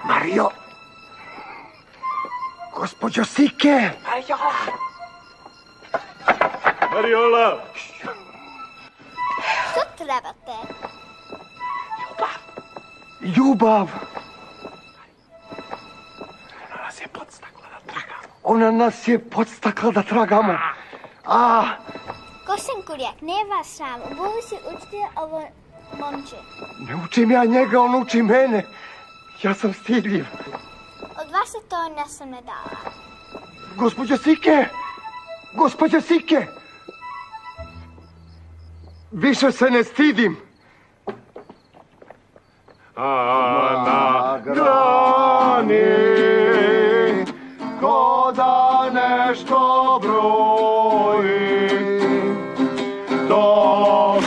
Mario! Gospođo Sike! Mariola! Što trebate? Ljubav! Ona nas je podstakla da tragamo. Košenkurjak, nije vas sram. Obuvi si učitelj ovo momče. Ne učim ja njega, on uči mene. Ja sam stidljiv. Od vas se to nesam ne dala. Gospođo Sike! Gospođo Sike! Više se ne stidim. A na grani ko da nešto broji, to